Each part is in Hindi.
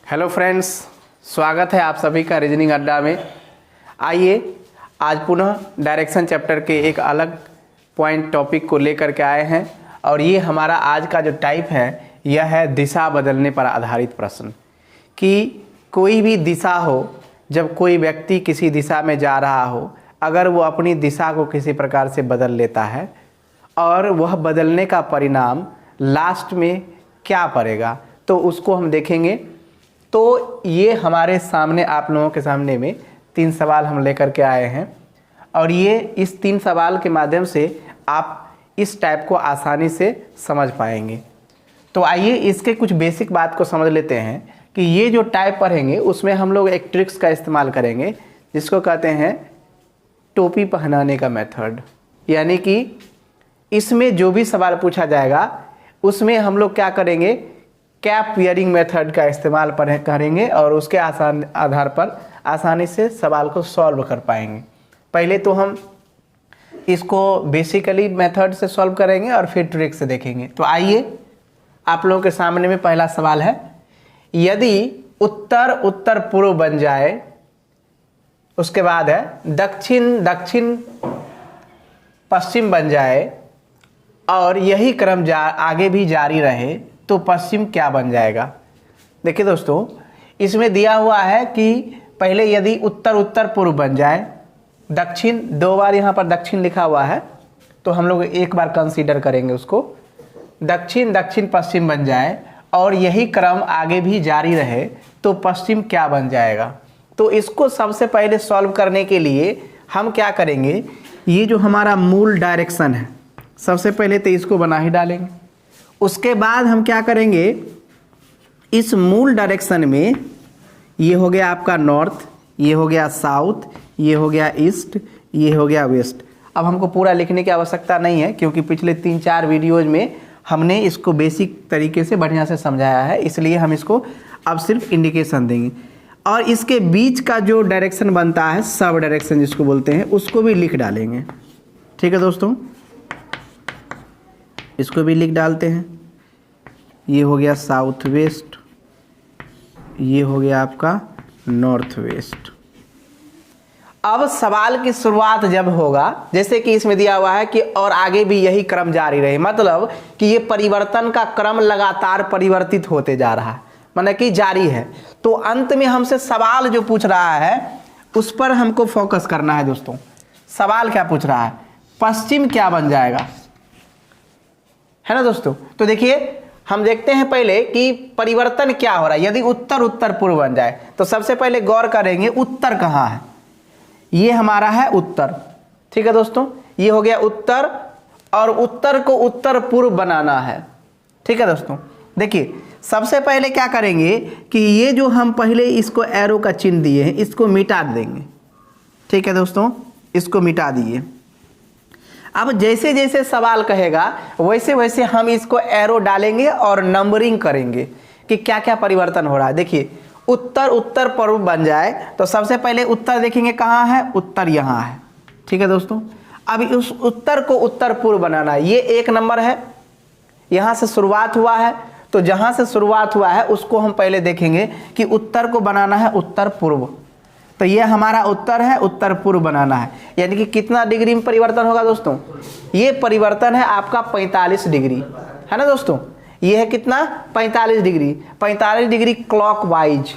हेलो फ्रेंड्स, स्वागत है आप सभी का रीजनिंग अड्डा में। आइए आज पुनः डायरेक्शन चैप्टर के एक अलग पॉइंट टॉपिक को लेकर के आए हैं और ये हमारा आज का जो टाइप है यह है दिशा बदलने पर आधारित प्रश्न। कि कोई भी दिशा हो, जब कोई व्यक्ति किसी दिशा में जा रहा हो, अगर वो अपनी दिशा को किसी प्रकार से बदल लेता है और वह बदलने का परिणाम लास्ट में क्या पड़ेगा तो उसको हम देखेंगे। तो ये हमारे सामने, आप लोगों के सामने में 3 सवाल हम लेकर के आए हैं और ये इस 3 सवाल के माध्यम से आप इस टाइप को आसानी से समझ पाएंगे। तो आइए इसके कुछ बेसिक बात को समझ लेते हैं कि ये जो टाइप पढ़ेंगे उसमें हम लोग एक ट्रिक्स का इस्तेमाल करेंगे जिसको कहते हैं टोपी पहनाने का मेथड। यानी कि इसमें जो भी सवाल पूछा जाएगा उसमें हम लोग क्या करेंगे, कैप वियरिंग मेथड का इस्तेमाल करेंगे और उसके आधार पर आसानी से सवाल को सॉल्व कर पाएंगे। पहले तो हम इसको बेसिकली मेथड से सॉल्व करेंगे और फिर ट्रिक से देखेंगे। तो आइए आप लोगों के सामने में पहला सवाल है, यदि उत्तर उत्तर पूर्व बन जाए, उसके बाद है दक्षिण दक्षिण पश्चिम बन जाए और यही क्रम आगे भी जारी रहे तो पश्चिम क्या बन जाएगा। देखिए दोस्तों, इसमें दिया हुआ है कि पहले यदि उत्तर उत्तर पूर्व बन जाए, दक्षिण 2 बार यहाँ पर दक्षिण लिखा हुआ है तो हम लोग एक बार कंसीडर करेंगे उसको, दक्षिण दक्षिण पश्चिम बन जाए और यही क्रम आगे भी जारी रहे तो पश्चिम क्या बन जाएगा। तो इसको सबसे पहले सॉल्व करने के लिए हम क्या करेंगे, ये जो हमारा मूल डायरेक्शन है सबसे पहले तो इसको बना ही डालेंगे। उसके बाद हम क्या करेंगे, इस मूल डायरेक्शन में ये हो गया आपका नॉर्थ, ये हो गया साउथ, ये हो गया ईस्ट, ये हो गया वेस्ट। अब हमको पूरा लिखने की आवश्यकता नहीं है क्योंकि पिछले 3-4 वीडियोज में हमने इसको बेसिक तरीके से बढ़िया से समझाया है, इसलिए हम इसको अब सिर्फ इंडिकेशन देंगे। और इसके बीच का जो डायरेक्शन बनता है, सब डायरेक्शन जिसको बोलते हैं, उसको भी लिख डालेंगे। ठीक है दोस्तों, इसको भी लिख डालते हैं। ये हो गया साउथ वेस्ट, ये हो गया आपका नॉर्थ वेस्ट। अब सवाल की शुरुआत जब होगा, जैसे कि इसमें दिया हुआ है कि और आगे भी यही क्रम जारी रहे, मतलब कि ये परिवर्तन का क्रम लगातार परिवर्तित होते जा रहा है, मतलब कि जारी है। तो अंत में हमसे सवाल जो पूछ रहा है उस पर हमको फोकस करना है दोस्तों। सवाल क्या पूछ रहा है, पश्चिम क्या बन जाएगा, है ना दोस्तों। तो देखिए हम देखते हैं पहले कि परिवर्तन क्या हो रहा है। यदि उत्तर उत्तर पूर्व बन जाए तो सबसे पहले गौर करेंगे उत्तर कहाँ है। ये हमारा है उत्तर, ठीक है दोस्तों, ये हो गया उत्तर और उत्तर को उत्तर पूर्व बनाना है। ठीक है दोस्तों, देखिए सबसे पहले क्या करेंगे कि ये जो हम पहले इसको एरो का चिन्ह दिए हैं इसको मिटा देंगे। ठीक है दोस्तों, इसको मिटा दिए। अब जैसे जैसे सवाल कहेगा वैसे वैसे हम इसको एरो डालेंगे और नंबरिंग करेंगे कि क्या क्या परिवर्तन हो रहा है। देखिए उत्तर उत्तर पूर्व बन जाए तो सबसे पहले उत्तर देखेंगे कहाँ है, उत्तर यहाँ है। ठीक है दोस्तों, अब उस उत्तर को उत्तर पूर्व बनाना है। ये 1 नंबर है, यहाँ से शुरुआत हुआ है तो जहाँ से शुरुआत हुआ है उसको हम पहले देखेंगे कि उत्तर को बनाना है उत्तर पूर्व। तो ये हमारा उत्तर है, उत्तर पूर्व बनाना है। यानी कि कितना डिग्री में परिवर्तन होगा दोस्तों, ये परिवर्तन है आपका 45 डिग्री, है ना दोस्तों। ये है कितना, 45 डिग्री। 45 डिग्री क्लॉकवाइज,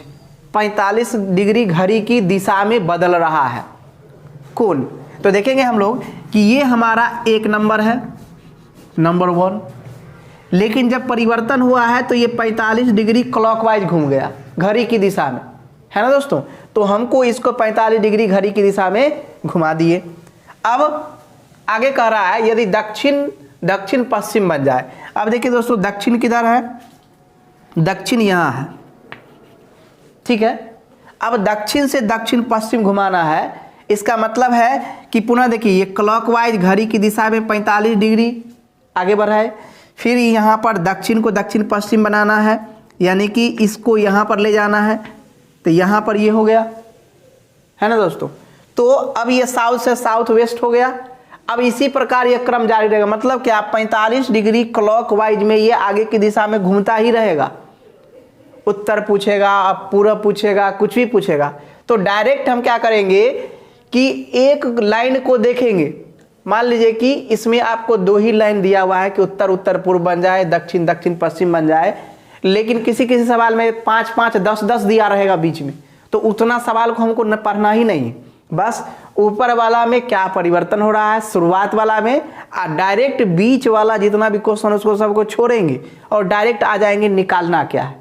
45 डिग्री घड़ी की दिशा में बदल रहा है कोण। तो देखेंगे हम लोग कि ये हमारा 1 नंबर है, नंबर 1। लेकिन जब परिवर्तन हुआ है तो ये 45 डिग्री क्लॉकवाइज घूम गया घड़ी की दिशा में, है ना दोस्तों। तो हमको इसको 45 डिग्री घड़ी की दिशा में घुमा दिए। अब आगे कह रहा है यदि दक्षिण दक्षिण पश्चिम बन जाए। अब देखिए दोस्तों, दक्षिण किधर है, दक्षिण यहाँ है, ठीक है। अब दक्षिण से दक्षिण पश्चिम घुमाना है, इसका मतलब है कि पुनः देखिए ये क्लॉकवाइज घड़ी की दिशा में 45 डिग्री आगे बढ़ाए। फिर यहाँ पर दक्षिण को दक्षिण पश्चिम बनाना है, यानी कि इसको यहाँ पर ले जाना है। तो यहाँ पर ये हो गया, है ना दोस्तों। तो अब ये साउथ से साउथ वेस्ट हो गया। अब इसी प्रकार ये क्रम जारी रहेगा, मतलब कि आप 45 डिग्री क्लॉकवाइज में ये आगे की दिशा में घूमता ही रहेगा। उत्तर पूछेगा, पूर्व पूछेगा, कुछ भी पूछेगा, तो डायरेक्ट हम क्या करेंगे कि एक लाइन को देखेंगे। मान लीजिए कि इसमें आपको 2 ही लाइन दिया हुआ है कि उत्तर उत्तर पूर्व बन जाए, दक्षिण दक्षिण पश्चिम बन जाए, लेकिन किसी किसी सवाल में 5 5 10 10 दिया रहेगा बीच में, तो उतना सवाल को हमको पढ़ना ही नहीं। बस ऊपर वाला में क्या परिवर्तन हो रहा है, शुरुआत वाला में, डायरेक्ट बीच वाला जितना भी क्वेश्चन उसको सबको छोड़ेंगे और डायरेक्ट आ जाएंगे निकालना क्या है।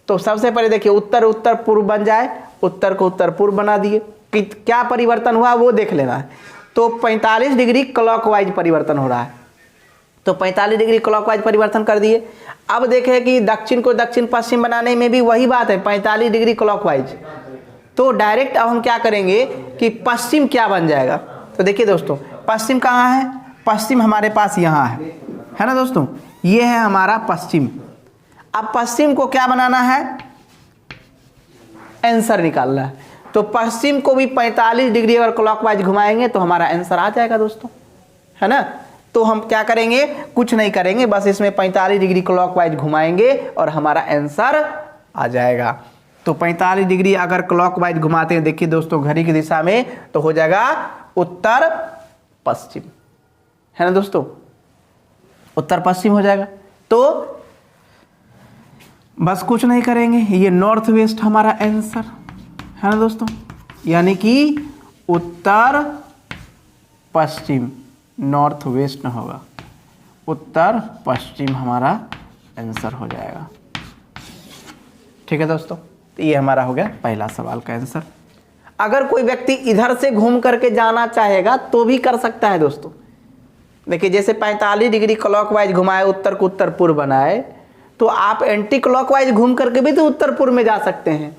तो सबसे पहले देखिए उत्तर उत्तर पूर्व बन जाए, उत्तर को उत्तर पूर्व बना दिए, कि क्या परिवर्तन हुआ वो देख लेना है। तो 45 डिग्री क्लॉकवाइज परिवर्तन हो रहा है, तो 45 डिग्री क्लॉकवाइज परिवर्तन कर दिए। अब देखें कि दक्षिण को दक्षिण पश्चिम बनाने में भी वही बात है, 45 डिग्री क्लॉकवाइज। तो डायरेक्ट अब हम क्या करेंगे कि पश्चिम क्या बन जाएगा। तो देखिए दोस्तों, पश्चिम कहाँ है, पश्चिम हमारे पास यहाँ है ना दोस्तों, ये है हमारा पश्चिम। अब पश्चिम को क्या बनाना है, आंसर निकालना है। तो पश्चिम को भी 45 डिग्री अगर क्लॉकवाइज घुमाएंगे तो हमारा आंसर आ जाएगा दोस्तों, है ना। तो हम क्या करेंगे, कुछ नहीं करेंगे, बस इसमें 45 डिग्री क्लॉकवाइज घुमाएंगे और हमारा आंसर आ जाएगा। तो 45 डिग्री अगर क्लॉकवाइज घुमाते हैं, देखिए दोस्तों घड़ी की दिशा में, तो हो जाएगा उत्तर पश्चिम, है ना दोस्तों, उत्तर पश्चिम हो जाएगा। तो बस कुछ नहीं करेंगे, ये नॉर्थ वेस्ट हमारा आंसर है ना दोस्तों, यानी कि उत्तर पश्चिम, नॉर्थ वेस्ट न होगा, उत्तर पश्चिम हमारा आंसर हो जाएगा। ठीक है दोस्तों, तो ये हमारा हो गया पहला सवाल का आंसर। अगर कोई व्यक्ति इधर से घूम करके जाना चाहेगा तो भी कर सकता है दोस्तों। देखिए जैसे 45 डिग्री क्लॉकवाइज घुमाए, उत्तर को उत्तर पूर्व बनाए, तो आप एंटी क्लॉकवाइज घूम करके भी तो उत्तर पूर्व में जा सकते हैं,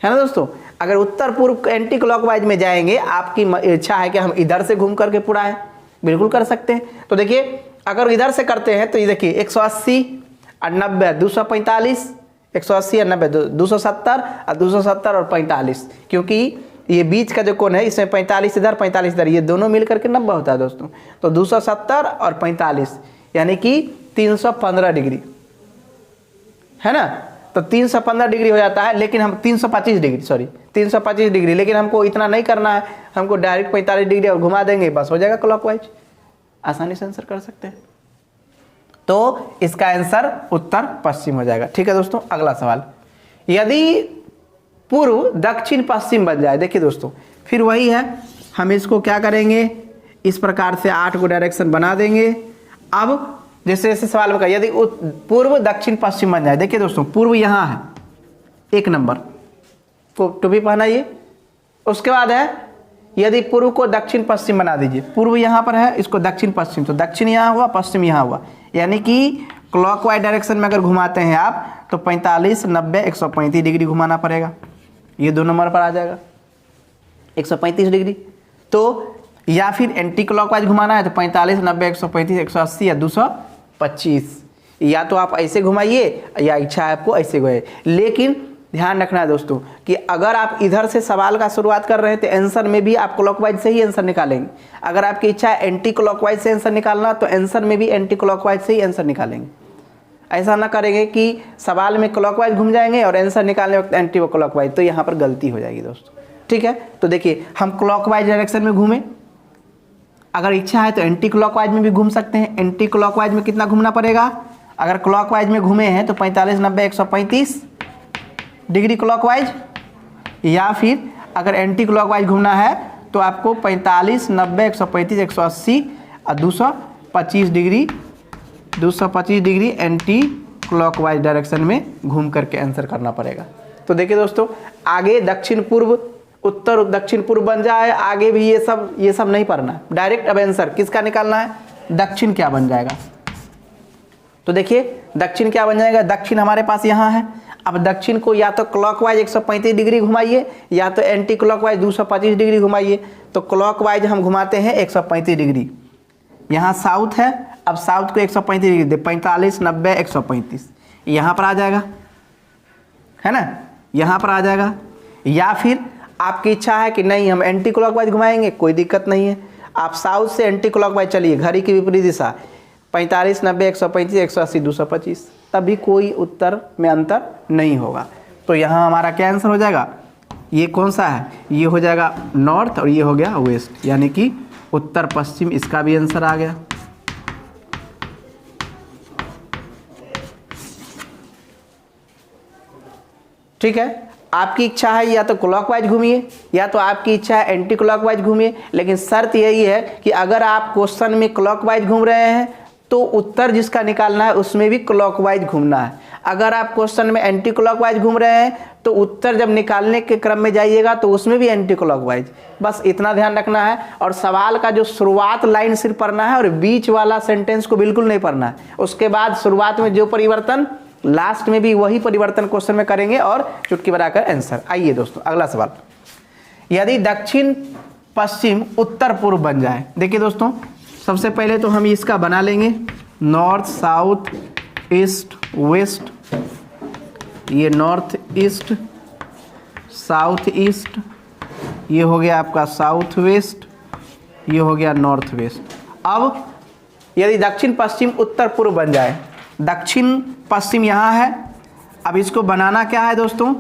है ना दोस्तों। अगर उत्तर पूर्व एंटी क्लॉकवाइज में जाएंगे, आपकी इच्छा है कि हम इधर से घूम करके पूरा है, बिल्कुल कर सकते हैं। तो देखिए अगर इधर से करते हैं तो ये देखिए 180 और 90 245, 180 और 90 270 और 270 और 45, क्योंकि ये बीच का जो कोण है इसमें 45 इधर 45 इधर, ये दोनों मिल करके 90 होता है दोस्तों। तो 270 और 45 यानी कि 315 डिग्री, है ना। तो 315 डिग्री हो जाता है, लेकिन हम 325 डिग्री, सॉरी 325 डिग्री, लेकिन हमको इतना नहीं करना है, हमको डायरेक्ट 45 डिग्री और घुमा देंगे, बस हो जाएगा क्लॉकवाइज, आसानी से आंसर कर सकते हैं। तो इसका आंसर उत्तर पश्चिम हो जाएगा। ठीक है दोस्तों, अगला सवाल, यदि पूर्व दक्षिण पश्चिम बन जाए, देखिए दोस्तों फिर वही है, हम इसको क्या करेंगे, इस प्रकार से 8 को डायरेक्शन बना देंगे। अब जैसे जैसे सवाल में कहा, यदि पूर्व दक्षिण पश्चिम बन जाए, देखिए दोस्तों पूर्व यहाँ है 1 नंबर, टोपी पहना ये। उसके बाद है यदि पूर्व को दक्षिण पश्चिम बना दीजिए, पूर्व यहाँ पर है, इसको दक्षिण पश्चिम, तो दक्षिण यहाँ हुआ, पश्चिम यहाँ हुआ, यानी कि क्लॉकवाइज डायरेक्शन में अगर घुमाते हैं आप तो 45 90 135 डिग्री घुमाना पड़ेगा, ये 2 नंबर पर आ जाएगा 135 डिग्री। तो या फिर एंटी क्लॉकवाइज घुमाना है तो 45 90 135 180 या 225, या तो आप ऐसे घुमाइए या इच्छा है आपको ऐसे घुमाइए। लेकिन ध्यान रखना है दोस्तों कि अगर आप इधर से सवाल का शुरुआत कर रहे हैं तो आंसर में भी आप क्लॉकवाइज से ही आंसर निकालेंगे। अगर आपकी इच्छा है एंटी क्लॉकवाइज से आंसर निकालना तो आंसर में भी एंटी क्लॉकवाइज से ही आंसर निकालेंगे। ऐसा ना करेंगे कि सवाल में क्लॉकवाइज घूम जाएंगे और आंसर निकालने वक्त एंटी क्लॉकवाइज, तो यहाँ पर गलती हो जाएगी दोस्तों। ठीक है, तो देखिए हम क्लॉकवाइज डायरेक्शन में घूमें, अगर इच्छा है तो एंटी क्लॉकवाइज में भी घूम सकते हैं। एंटी क्लॉकवाइज में कितना घूमना पड़ेगा, अगर क्लॉकवाइज में घूमे हैं तो 45 90 135 डिग्री क्लॉकवाइज, या फिर अगर एंटी क्लॉकवाइज घूमना है तो आपको 45 90 135 180 और 225 डिग्री एंटी क्लॉकवाइज डायरेक्शन में घूम करके आंसर करना पड़ेगा। तो देखिए दोस्तों, आगे दक्षिण पूर्व उत्तर दक्षिण पूर्व बन जाए, आगे भी ये सब नहीं पढ़ना है, डायरेक्ट अब आंसर किसका निकालना है, दक्षिण क्या बन जाएगा। तो देखिए दक्षिण क्या बन जाएगा, दक्षिण हमारे पास यहाँ है। अब दक्षिण को या तो क्लॉकवाइज 135 डिग्री घुमाइए या तो एंटी क्लॉकवाइज 225 डिग्री घुमाइए। तो क्लॉकवाइज हम घुमाते हैं 135 डिग्री, यहाँ साउथ है, अब साउथ को 135 डिग्री 45 90 135 यहाँ पर आ जाएगा, है ना, यहाँ पर आ जाएगा। या फिर आपकी इच्छा है कि नहीं हम एंटी क्लॉकवाइज घुमाएंगे, कोई दिक्कत नहीं है, आप साउथ से एंटी क्लॉकवाइज चलिए, घड़ी की विपरीत दिशा 45 90 135 180 225 तब भी कोई उत्तर में अंतर नहीं होगा। तो यहाँ हमारा क्या आंसर हो जाएगा, ये कौन सा है, ये हो जाएगा नॉर्थ और ये हो गया वेस्ट, यानी कि उत्तर पश्चिम, इसका भी आंसर आ गया। ठीक है, आपकी इच्छा है या तो क्लॉकवाइज घूमिए या तो आपकी इच्छा है एंटी क्लॉकवाइज घूमिए, लेकिन शर्त यही है कि अगर आप क्वेश्चन में क्लॉकवाइज घूम रहे हैं तो उत्तर जिसका निकालना है उसमें भी क्लॉकवाइज घूमना है। अगर आप क्वेश्चन में एंटी क्लॉकवाइज घूम रहे हैं तो उत्तर जब निकालने के क्रम में जाइएगा तो उसमें भी एंटी क्लॉकवाइज, बस इतना ध्यान रखना है। और सवाल का जो शुरुआत लाइन सिर्फ पढ़ना है और बीच वाला सेंटेंस को बिल्कुल नहीं पढ़ना है। उसके बाद शुरुआत में जो परिवर्तन, लास्ट में भी वही परिवर्तन क्वेश्चन में करेंगे और चुटकी बनाकर आंसर। आइए दोस्तों अगला सवाल, यदि दक्षिण पश्चिम उत्तर पूर्व बन जाए। देखिए दोस्तों, सबसे पहले तो हम इसका बना लेंगे, नॉर्थ साउथ ईस्ट वेस्ट, ये नॉर्थ ईस्ट साउथ ईस्ट, ये हो गया आपका साउथ वेस्ट, ये हो गया नॉर्थ वेस्ट। अब यदि दक्षिण पश्चिम उत्तर पूर्व बन जाए, दक्षिण पश्चिम यहाँ है, अब इसको बनाना क्या है दोस्तों,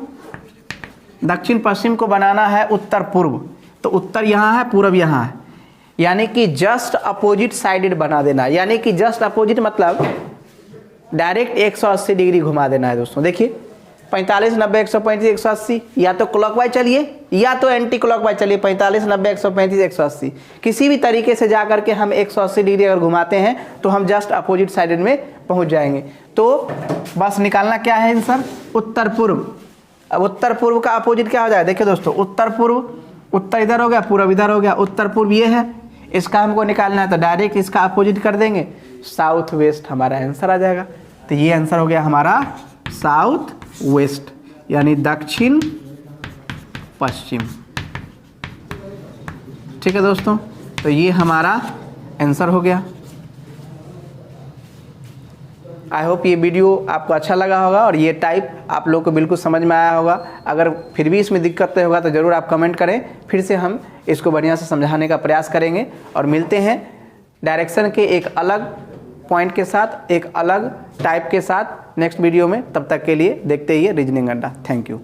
दक्षिण पश्चिम को बनाना है उत्तर पूर्व, तो उत्तर यहाँ है पूर्व यहाँ है, यानी कि जस्ट अपोजिट साइडेड बना देना। यानी कि जस्ट अपोजिट मतलब डायरेक्ट 180 डिग्री घुमा देना है दोस्तों। देखिए 45 90 135 180, या तो क्लॉकवाइज चलिए या तो एंटी क्लॉकवाइज चलिए, 45 90 135 180, किसी भी तरीके से जा करके हम 180 डिग्री अगर घुमाते हैं तो हम जस्ट अपोजिट साइडेड में पहुंच जाएंगे। तो बस निकालना क्या है आंसर, उत्तर पूर्व। अब उत्तर पूर्व का अपोजिट क्या हो जाए, देखिए दोस्तों, उत्तर पूर्व, उत्तर इधर हो गया पूर्व इधर हो गया, उत्तर पूर्व ये है, इसका हमको निकालना है तो डायरेक्ट इसका अपोजिट कर देंगे, साउथ वेस्ट हमारा आंसर आ जाएगा। तो ये आंसर हो गया हमारा साउथ वेस्ट, यानी दक्षिण पश्चिम। ठीक है दोस्तों, तो ये हमारा आंसर हो गया। आई होप ये वीडियो आपको अच्छा लगा होगा और ये टाइप आप लोग को बिल्कुल समझ में आया होगा। अगर फिर भी इसमें दिक्कत होगा तो ज़रूर आप कमेंट करें, फिर से हम इसको बढ़िया से समझाने का प्रयास करेंगे। और मिलते हैं डायरेक्शन के एक अलग पॉइंट के साथ, एक अलग टाइप के साथ नेक्स्ट वीडियो में। तब तक के लिए देखते ही रीजनिंग अड्डा। Thank you.